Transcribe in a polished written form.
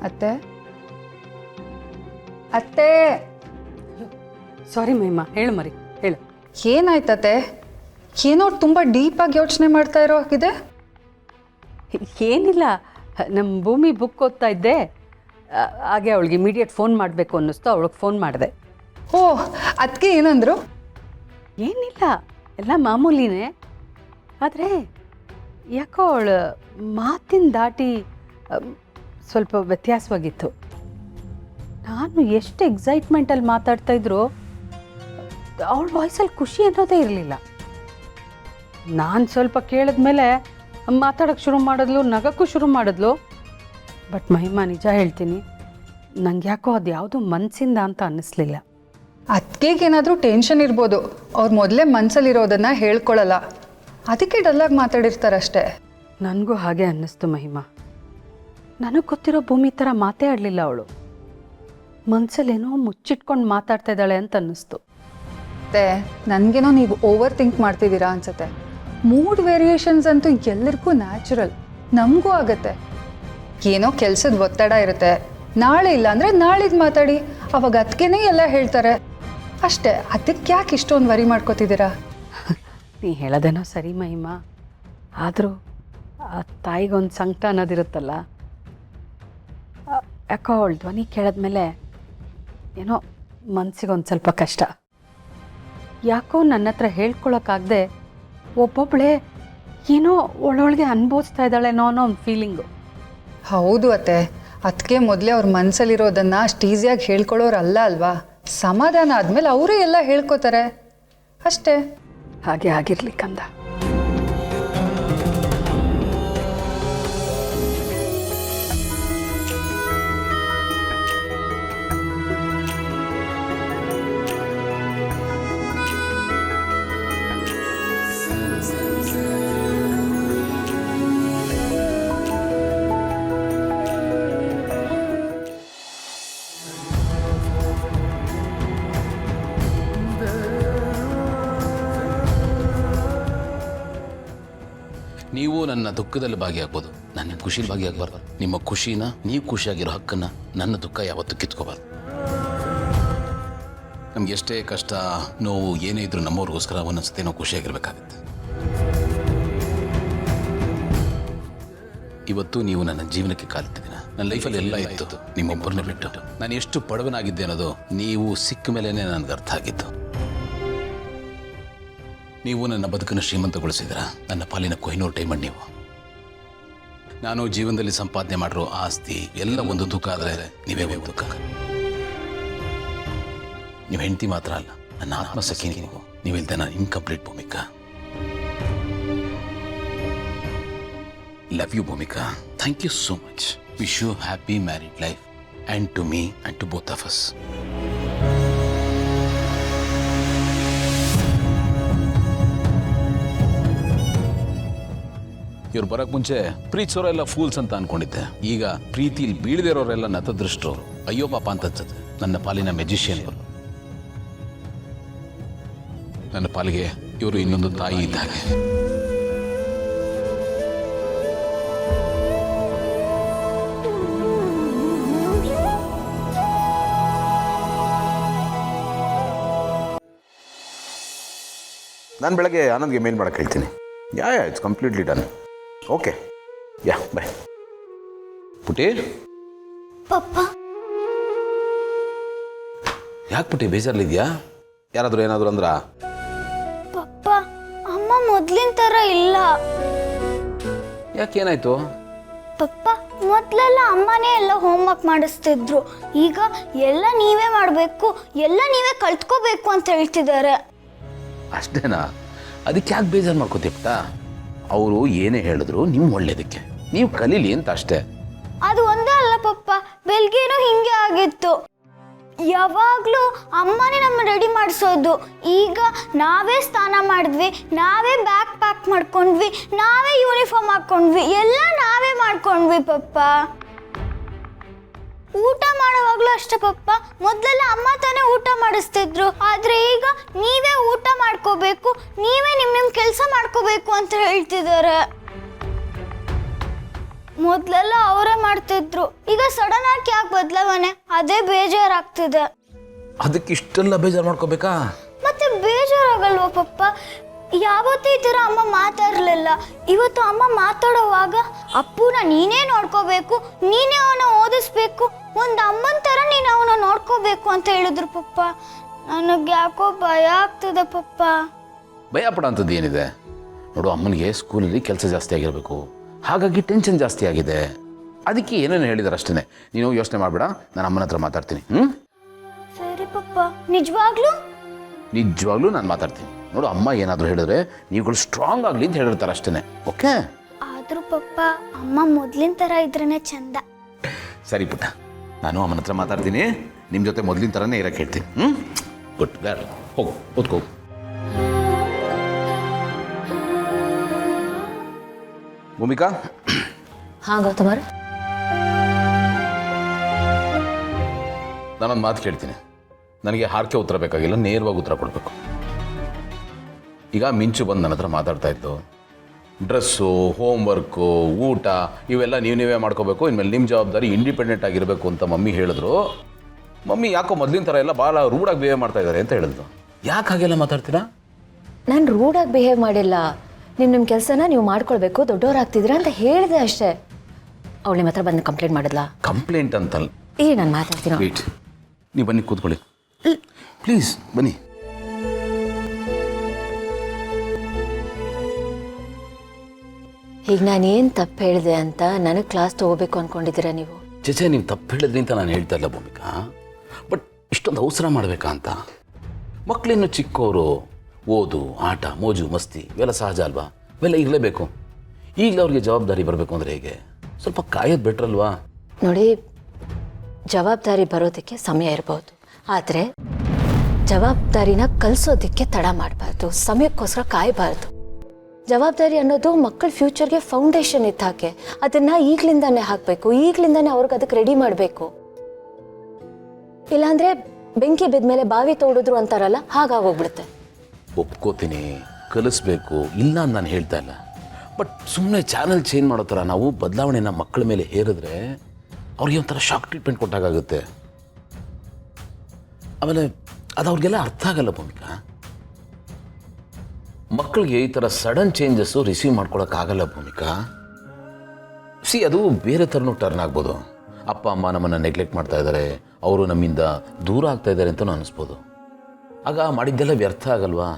ಅತ್ತೆ ಅತ್ತೆ ಸಾರಿ ಮಹಿಮಾ, ಹೇಳು ಮರಿ, ಹೇಳು. ಏನಾಯ್ತತೆ? ಏನೋ ತುಂಬ ಡೀಪಾಗಿ ಯೋಚನೆ ಮಾಡ್ತಾ ಇರೋ ಹಾಗಿದೆ. ಏನಿಲ್ಲ, ನಮ್ಮ ಭೂಮಿ ಬುಕ್ ಓದ್ತಾ ಇದ್ದೆ, ಹಾಗೆ ಅವಳಿಗೆ ಇಮಿಡಿಯೇಟ್ ಫೋನ್ ಮಾಡಬೇಕು ಅನ್ನಿಸ್ತು, ಅವಳಿಗೆ ಫೋನ್ ಮಾಡಿದೆ. ಓ, ಅದಕ್ಕೆ ಏನಂದ್ರು? ಏನಿಲ್ಲ, ಎಲ್ಲ ಮಾಮೂಲಿನೇ. ಆದರೆ ಯಾಕೋ ಅವಳು ಮಾತಿನ ದಾಟಿ ಸ್ವಲ್ಪ ವ್ಯತ್ಯಾಸವಾಗಿತ್ತು. ನಾನು ಎಷ್ಟು ಎಕ್ಸೈಟ್ಮೆಂಟಲ್ಲಿ ಮಾತಾಡ್ತಾಯಿದ್ರು ಅವಳ ವಾಯ್ಸಲ್ಲಿ ಖುಷಿ ಅನ್ನೋದೇ ಇರಲಿಲ್ಲ. ನಾನು ಸ್ವಲ್ಪ ಕೇಳಿದ್ಮೇಲೆ ಮಾತಾಡೋಕ್ಕೆ ಶುರು ಮಾಡಿದ್ಲು, ನಗಕ್ಕೂ ಶುರು ಮಾಡಿದ್ಲು. ಬಟ್ ಮಹಿಮಾ, ನಿಜ ಹೇಳ್ತೀನಿ, ನಂಗೆ ಯಾಕೋ ಅದು ಯಾವುದೋ ಮನಸ್ಸಿಂದ ಅಂತ ಅನ್ನಿಸ್ಲಿಲ್ಲ. ಅದಕ್ಕೇನಾದರೂ ಟೆನ್ಷನ್ ಇರ್ಬೋದು, ಅವ್ರು ಮೊದಲೇ ಮನಸ್ಸಲ್ಲಿರೋದನ್ನು ಹೇಳ್ಕೊಳ್ಳಲ್ಲ, ಅದಕ್ಕೆ ಡಲ್ಲಾಗಿ ಮಾತಾಡಿರ್ತಾರಷ್ಟೇ. ನನಗೂ ಹಾಗೆ ಅನ್ನಿಸ್ತು ಮಹಿಮಾ. ನನಗೆ ಗೊತ್ತಿರೋ ಭೂಮಿ ಥರ ಮಾತೇ ಆಡಲಿಲ್ಲ ಅವಳು. ಮನಸ್ಸಲ್ಲೇನೋ ಮುಚ್ಚಿಟ್ಕೊಂಡು ಮಾತಾಡ್ತಾ ಇದ್ದಾಳೆ ಅಂತ ಅನ್ನಿಸ್ತು. ಮತ್ತೆ ನನಗೇನೋ ನೀವು ಓವರ್ ಥಿಂಕ್ ಮಾಡ್ತಿದ್ದೀರಾ ಅನ್ಸುತ್ತೆ. ಮೂಡ್ ವೇರಿಯೇಷನ್ಸ್ ಅಂತೂ ಎಲ್ಲರಿಗೂ ನ್ಯಾಚುರಲ್, ನಮಗೂ ಆಗತ್ತೆ. ಏನೋ ಕೆಲಸದ ಒತ್ತಡ ಇರುತ್ತೆ, ನಾಳೆ ಇಲ್ಲ ಅಂದರೆ ನಾಳಿದ್ದು ಮಾತಾಡಿ, ಅವಾಗ ಅದಕ್ಕೇನೆ ಎಲ್ಲ ಹೇಳ್ತಾರೆ ಅಷ್ಟೇ. ಅದಕ್ಕೆ ಯಾಕೆ ಇಷ್ಟೊಂದು ವರಿ ಮಾಡ್ಕೋತಿದ್ದೀರಾ? ನೀ ಹೇಳೋದೇನೋ ಸರಿ ಮಹಿಮಾ, ಆದರೂ ಆ ತಾಯಿಗೊಂದು ಸಂಕಟ ಅನ್ನೋದಿರುತ್ತಲ್ಲ. ಯಾಕೋ ಅವಳು ಧ್ವನಿ ಕೇಳಿದ್ಮೇಲೆ ಏನೋ ಮನಸ್ಸಿಗೊಂದು ಸ್ವಲ್ಪ ಕಷ್ಟ. ಯಾಕೋ ನನ್ನ ಹತ್ರ ಹೇಳ್ಕೊಳಕ್ಕಾಗದೆ ಒಬ್ಬೊಬ್ಬಳೇ ಏನೋ ಒಳೊಳಗೆ ಅನುಭವಿಸ್ತಾ ಇದ್ದಾಳೇನೋ ಅನ್ನೋ ಒಂದು ಫೀಲಿಂಗು. ಹೌದು ಅತ್ತೆ, ಅದಕ್ಕೆ ಮೊದಲೇ ಅವ್ರ ಮನಸ್ಸಲ್ಲಿರೋದನ್ನು ಅಷ್ಟು ಈಸಿಯಾಗಿ ಹೇಳ್ಕೊಳ್ಳೋರಲ್ಲ ಅಲ್ವಾ. ಸಮಾಧಾನ ಆದಮೇಲೆ ಅವರೇ ಎಲ್ಲ ಹೇಳ್ಕೊತಾರೆ ಅಷ್ಟೇ. ಹಾಗೆ ಆಗಿರ್ಲಿ ಕಂದ. ನೀವು ನನ್ನ ದುಃಖದಲ್ಲಿ ಭಾಗಿಯಾಗ್ಬೋದು, ನನ್ನ ಖುಷಿಲಿ ಭಾಗಿಯಾಗಬಾರ್ದು. ನಿಮ್ಮ ಖುಷಿನ, ನೀವು ಖುಷಿಯಾಗಿರೋ ಹಕ್ಕನ್ನ ನನ್ನ ದುಃಖ ಯಾವತ್ತೂ ಕಿತ್ಕೋಬಾರ್ದು. ನಮ್ಗೆ ಎಷ್ಟೇ ಕಷ್ಟ ನೋವು ಏನೇ ಇದ್ರೂ ನಮ್ಮವ್ರಿಗೋಸ್ಕರ ಒಂದೊಂದ್ಸತಿ ನಾವು ಖುಷಿಯಾಗಿರ್ಬೇಕಾಗುತ್ತೆ. ಇವತ್ತು ನೀವು ನನ್ನ ಜೀವನಕ್ಕೆ ಕಾಲಿಟ್ಟಿದ್ದೀನ. ನನ್ನ ಲೈಫಲ್ಲಿ ಎಲ್ಲ ಇತ್ತು ನಿಮ್ಮೊಬ್ಬರನ್ನೇ ಬಿಟ್ಟು. ನಾನು ಎಷ್ಟು ಬಡವನಾಗಿದ್ದೆ ಅನ್ನೋದು ನೀವು ಸಿಕ್ಕ ಮೇಲೇ ನನಗೆ ಅರ್ಥ ಆಗಿತ್ತು. ನೀವು ನನ್ನ ಬದುಕನ್ನು ಶ್ರೀಮಂತಗೊಳಿಸಿದ್ರ, ನನ್ನ ಪಾಲಿನ ಕೊಹಿನೂರು ಡೈಮಂಡ್ ನೀವು. ನಾನು ಜೀವನದಲ್ಲಿ ಸಂಪಾದನೆ ಮಾಡಿರೋ ಆಸ್ತಿ ಎಲ್ಲ ಒಂದು ದುಃಖ ಆದರೆ ನೀವೇ ಒಂದು ದುಃಖ. ನೀವು ಹೆಂಡತಿ ಮಾತ್ರ ಅಲ್ಲ, ನನ್ನ ಆತ್ಮ ಸಖಿ ನೀವು. ನೀವಿಲ್ದೆ ನಾನು incomplete Bhumika. Love you Bhumika. Thank you so much. Wish you happy married life and to me and to both of us. ಇವ್ರು ಬರೋಕ್ಕೆ ಮುಂಚೆ ಪ್ರೀತಿಸೋರೆಲ್ಲ ಫೂಲ್ಸ್ ಅಂತ ಅನ್ಕೊಂಡಿದ್ದೆ. ಈಗ ಪ್ರೀತಿಲಿ ಬೀಳದಿರೋರೆಲ್ಲ ನತದೃಷ್ಟರು, ಅಯ್ಯೋ ಪಾಪ ಅಂತ ಅನ್ಸುತ್ತೆ. ನನ್ನ ಪಾಲಿನ ಮೆಜಿಷಿಯನ್ ಇವರು. ನನ್ನ ಪಾಲಿಗೆ ಇವರು ಇನ್ನೊಂದು ತಾಯಿ ಇದ್ದ ಹಾಗೆ. ನಾನು ಬೆಳಗ್ಗೆ ಆನಂದ್ಗೆ ಮೇಲ್ ಮಾಡಕ್ಕೆ ಹೇಳ್ತೀನಿ. Yeah it's completely done. Okay, yeah bye. ಪುಟಿ, ಪಪ್ಪ, ಯಾಕೆ ಪುಟಿ ಬೇಜಾರಲ್ಲಿದ್ಯಾ? ಯಾರಾದರೂ ಏನಾದರೂ ಅಂದ್ರ? ಪಪ್ಪ, ಅಮ್ಮ ಮೊದ್ಲಿನ ಥರ ಇಲ್ಲ. ಯಾಕೇನಾಯ್ತು? ಪಪ್ಪ, ಮೊದಲೆಲ್ಲ ಅಮ್ಮನೇ ಎಲ್ಲ ಹೋಮ್ವರ್ಕ್ ಮಾಡಿಸ್ತಿದ್ರು. ಈಗ ಎಲ್ಲ ನೀವೇ ಮಾಡಬೇಕು, ಎಲ್ಲ ನೀವೇ ಕಲ್ತ್ಕೋಬೇಕು ಅಂತ ಹೇಳ್ತಿದ್ದಾರೆ. ಅಷ್ಟೇನಾ? ಅದಕ್ಕೆ ಯಾಕೆ ಬೇಜಾರು ಮಾಡ್ಕೋತಿಪ್ಪ? ಅವರು ಏನೇ ಹೇಳಿದ್ರು ನಿಮ್ಮ ಒಳ್ಳೇದಕ್ಕೆ, ನೀವು ಕಲೀಲಿ ಅಂತ ಅಷ್ಟೇ. ಅದು ಒಂದೇ ಅಲ್ಲ ಪಪ್ಪ, ಬೆಳಗ್ಗೆನೂ ಹಿಂಗೆ ಆಗಿತ್ತು. ಯಾವಾಗಲೂ ಅಮ್ಮನೇ ನಮ್ಮ ರೆಡಿ ಮಾಡಿಸೋದು. ಈಗ ನಾವೇ ಸ್ನಾನ ಮಾಡಿದ್ವಿ, ನಾವೇ ಬ್ಯಾಗ್ ಪ್ಯಾಕ್ ಮಾಡ್ಕೊಂಡ್ವಿ, ನಾವೇ ಯೂನಿಫಾರ್ಮ್ ಹಾಕ್ಕೊಂಡ್ವಿ, ಎಲ್ಲ ನಾವೇ ಮಾಡ್ಕೊಂಡ್ವಿ ಪಪ್ಪ. ಊಟ ಮಾಡುವಾಗಲೂ ಅಷ್ಟೇ ಪಪ್ಪ, ಮೊದಲೆಲ್ಲ ಅಮ್ಮ ತಾನೇ ಊಟ ಮಾಡಿಸ್ತಿದ್ರು. ಆದರೆ ಈಗ ನೀವೇ ಊಟ ಮಾಡ್ಕೋಬೇಕು, ನೀವೇ ನಿಮ್ಮ ಕೆಲಸ ಮಾಡ್ಕೋಬೇಕು ಅಂತ ಹೇಳ್ತಿದ್ದಾರೆ. ಮೊದಲೆಲ್ಲ ಅವರೇ ಮಾಡ್ತಿದ್ರು, ಈಗ ಸಡನ್ ಆಗಿ ಯಾಕೆ ಬದಲಾವಣೆ? ಅದೇ ಬೇಜಾರಾಗ್ತಿದೆ. ಅದಕ್ಕೆ ಇಷ್ಟೆಲ್ಲ ಬೇಜಾರು ಮಾಡ್ಕೋಬೇಕಾ? ಮತ್ತೆ ಬೇಜಾರಾಗಲ್ವ ಪಪ್ಪ? ಯಾವತ್ತೂ ಈ ಥರ ಅಮ್ಮ ಮಾತಾಡಲಿಲ್ಲ. ಇವತ್ತು ಅಮ್ಮ ಮಾತಾಡೋವಾಗ ಅಪ್ಪುನ ನೀನೇ ನೋಡ್ಕೋಬೇಕು, ನೀನೇ ಅವನ ಓದಿಸ್ಬೇಕು, ಒಂದು ಅಮ್ಮನ ಥರ ನೀನು ಅವನ ನೋಡ್ಕೋಬೇಕು ಅಂತ ಹೇಳಿದ್ರು ಪಪ್ಪ. ನನಗೆ ಯಾಕೋ ಭಯ ಆಗ್ತದೆ ಪಪ್ಪ. ಭಯ ಪಡೋಂಥದ್ದು ಏನಿದೆ ನೋಡು, ಅಮ್ಮನಿಗೆ ಸ್ಕೂಲಲ್ಲಿ ಕೆಲಸ ಜಾಸ್ತಿ ಆಗಿರಬೇಕು, ಹಾಗಾಗಿ ಟೆನ್ಷನ್ ಜಾಸ್ತಿ ಆಗಿದೆ. ಅದಕ್ಕೆ ಏನೇನು ಹೇಳಿದಾರೆ ಅಷ್ಟೇ. ನೀನು ಯೋಚನೆ ಮಾಡಬೇಡ, ನಾನು ಅಮ್ಮನ ಹತ್ರ ಮಾತಾಡ್ತೀನಿ. ಸರಿ ಪಪ್ಪ. ನಿಜವಾಗ್ಲೂ ನಾನು ಮಾತಾಡ್ತೀನಿ. ನೋಡು, ಅಮ್ಮ ಏನಾದರೂ ಹೇಳಿದ್ರೆ ನೀವುಗಳು ಸ್ಟ್ರಾಂಗ್ ಆಗಲಿ ಅಂತ ಹೇಳಿರ್ತಾರೆ ಅಷ್ಟೇ. ಓಕೆ? ಆದರೂ ಪಪ್ಪ ಅಮ್ಮ ಮೊದಲಿನ ಥರ ಇದ್ರೇ ಚಂದ. ಸರಿ ಪುಟ್ಟ, ನಾನು ಅಮ್ಮನ ಹತ್ರ ಮಾತಾಡ್ತೀನಿ. ನಿಮ್ಮ ಜೊತೆ ಮೊದಲಿನ ಥರನೇ ಇರೋಕ್ಕೆ ಹೇಳ್ತೀನಿ. ಗುಡ್ ಗರ್ಲ್, ಹೋಗು ಓದ್ಕೋ. ಭೂಮಿಕಾ. ಹಾಂ ಗೌತಮರ್, ನಾನೊಂದು ಮಾತು ಕೇಳ್ತೀನಿ. ನನಗೆ ಹಾರ್ಕೆ ಉತ್ತರ ಬೇಕಾಗಿಲ್ಲ, ನೇರವಾಗಿ ಉತ್ತರ ಕೊಡಬೇಕು. ಈಗ ಮಿಂಚು ಬಂದು ನನ್ನ ಹತ್ರ ಮಾತಾಡ್ತಾ ಇತ್ತು, ಡ್ರೆಸ್ಸು, ಹೋಮ್ವರ್ಕು, ಊಟ ಇವೆಲ್ಲ ನೀವೇ ಮಾಡ್ಕೋಬೇಕು, ಇನ್ಮೇಲೆ ನಿಮ್ಮ ಜವಾಬ್ದಾರಿ, ಇಂಡಿಪೆಂಡೆಂಟ್ ಆಗಿರಬೇಕು ಅಂತ ಮಮ್ಮಿ ಹೇಳಿದ್ರು. ಮಮ್ಮಿ ಯಾಕೋ ಮೊದಲಿನ ಥರ ಎಲ್ಲ ಭಾಳ ರೂಡಾಗಿ ಬಿಹೇವ್ ಮಾಡ್ತಾ ಇದ್ದಾರೆ ಅಂತ ಹೇಳಿದ್ರು. ಯಾಕೆ ಹಾಗೆಲ್ಲ ಮಾತಾಡ್ತೀರಾ? ನಾನು ರೂಡಾಗಿ ಬಿಹೇವ್ ಮಾಡಿಲ್ಲ. ನಿಮ್ಮ ಕೆಲಸನ ನೀವು ಮಾಡ್ಕೊಳ್ಬೇಕು, ದೊಡ್ಡವರಾಗ್ತಿದ್ದೀರಾ ಅಂತ ಹೇಳಿದೆ ಅಷ್ಟೇ. ಅವಳು ನಿಮ್ಮ ಹತ್ರ ಬಂದು ಕಂಪ್ಲೇಂಟ್ ಮಾಡಿದ್ಲಾ? ಕಂಪ್ಲೇಂಟ್ ಅಂತಲ್ಲ. ನಾನು ಮಾತಾಡ್ತೀನಿ. ವೇಟ್, ನೀವು ಬನ್ನಿ ಕೂತ್ಕೊಳ್ಳಿ ಪ್ಲೀಸ್, ಬನ್ನಿ. ಈಗ ನಾನೇನು ತಪ್ಪು ಹೇಳಿದೆ ಅಂತ ನನಗೆ ಕ್ಲಾಸ್ ತೊಗೋಬೇಕು ಅಂದ್ಕೊಂಡಿದ್ದೀರಾ ನೀವು? ಚೇಚೆ, ನೀವು ತಪ್ಪು ಹೇಳಿದ್ರಿ ಅಂತ ನಾನು ಹೇಳ್ತಾ ಇಲ್ಲ ಭೂಮಿಕಾ. ಬಟ್ ಇಷ್ಟೊಂದು ಅವಸರ ಮಾಡಬೇಕಾ ಅಂತ? ಮಕ್ಕಳಿನ್ನು ಚಿಕ್ಕವರು, ಓದು, ಆಟ, ಮೋಜು, ಮಸ್ತಿ ಇವೆಲ್ಲ ಸಹಜ ಅಲ್ವಾ? ಇವೆಲ್ಲ ಇರಲೇಬೇಕು. ಈಗಲೇ ಅವ್ರಿಗೆ ಜವಾಬ್ದಾರಿ ಬರಬೇಕು ಅಂದರೆ ಹೇಗೆ? ಸ್ವಲ್ಪ ಕಾಯೋದು ಬೆಟ್ರಲ್ವಾ? ನೋಡಿ, ಜವಾಬ್ದಾರಿ ಬರೋದಕ್ಕೆ ಸಮಯ ಇರ್ಬೋದು, ಆದರೆ ಜವಾಬ್ದಾರಿನ ಕಲಿಸೋದಕ್ಕೆ ತಡ ಮಾಡಬಾರ್ದು, ಸಮಯಕ್ಕೋಸ್ಕರ ಕಾಯಬಾರ್ದು. ಜವಾಬ್ದಾರಿ ಅನ್ನೋದು ಮಕ್ಕಳ ಫ್ಯೂಚರ್ಗೆ ಫೌಂಡೇಶನ್ ಇತ್ತು ಹಾಕಿ, ಅದನ್ನು ಈಗಲಿಂದಾನೇ ಹಾಕಬೇಕು, ಈಗಲಿಂದಾನೇ ಅವ್ರಿಗೆ ಅದಕ್ಕೆ ರೆಡಿ ಮಾಡಬೇಕು. ಇಲ್ಲಾಂದರೆ ಬೆಂಕಿ ಬಿದ್ಮೇಲೆ ಬಾವಿ ತೋಡಿದ್ರು ಅಂತಾರಲ್ಲ, ಹಾಗಾಗೋಗ್ಬಿಡುತ್ತೆ. ಒಪ್ಕೋತೀನಿ, ಕಲಿಸ್ಬೇಕು, ಇಲ್ಲ ಅಂತ ನಾನು ಹೇಳ್ತಾ ಇಲ್ಲ. ಬಟ್ ಸುಮ್ಮನೆ ಚಾನಲ್ ಚೇಂಜ್ ಮಾಡೋ ಥರ ನಾವು ಬದಲಾವಣೆನ ಮಕ್ಕಳ ಮೇಲೆ ಹೇರಿದ್ರೆ ಅವ್ರಿಗೆ ಒಂಥರ ಶಾಕ್ ಟ್ರೀಟ್ಮೆಂಟ್ ಕೊಟ್ಟಾಗುತ್ತೆ. ಆಮೇಲೆ ಅದು ಅವ್ರಿಗೆಲ್ಲ ಅರ್ಥ ಆಗಲ್ಲ ಭೂಮಿಕಾ. ಮಕ್ಕಳಿಗೆ ಈ ಥರ ಸಡನ್ ಚೇಂಜಸ್ಸು ರಿಸೀವ್ ಮಾಡ್ಕೊಳಕ್ಕಾಗಲ್ಲ ಭೂಮಿಕಾ. ಅದು ಬೇರೆ ಥರನೂ ಟರ್ನ್ ಆಗ್ಬೋದು. ಅಪ್ಪ ಅಮ್ಮ ನಮ್ಮನ್ನು ನೆಗ್ಲೆಕ್ಟ್ ಮಾಡ್ತಾ ಇದ್ದಾರೆ, ಅವರು ನಮ್ಮಿಂದ ದೂರ ಆಗ್ತಾ ಇದ್ದಾರೆ ಅಂತಲೂ ಅನ್ನಿಸ್ಬೋದು. ಆಗ ಮಾಡಿದ್ದೆಲ್ಲ ವ್ಯರ್ಥ ಆಗಲ್ವಾ?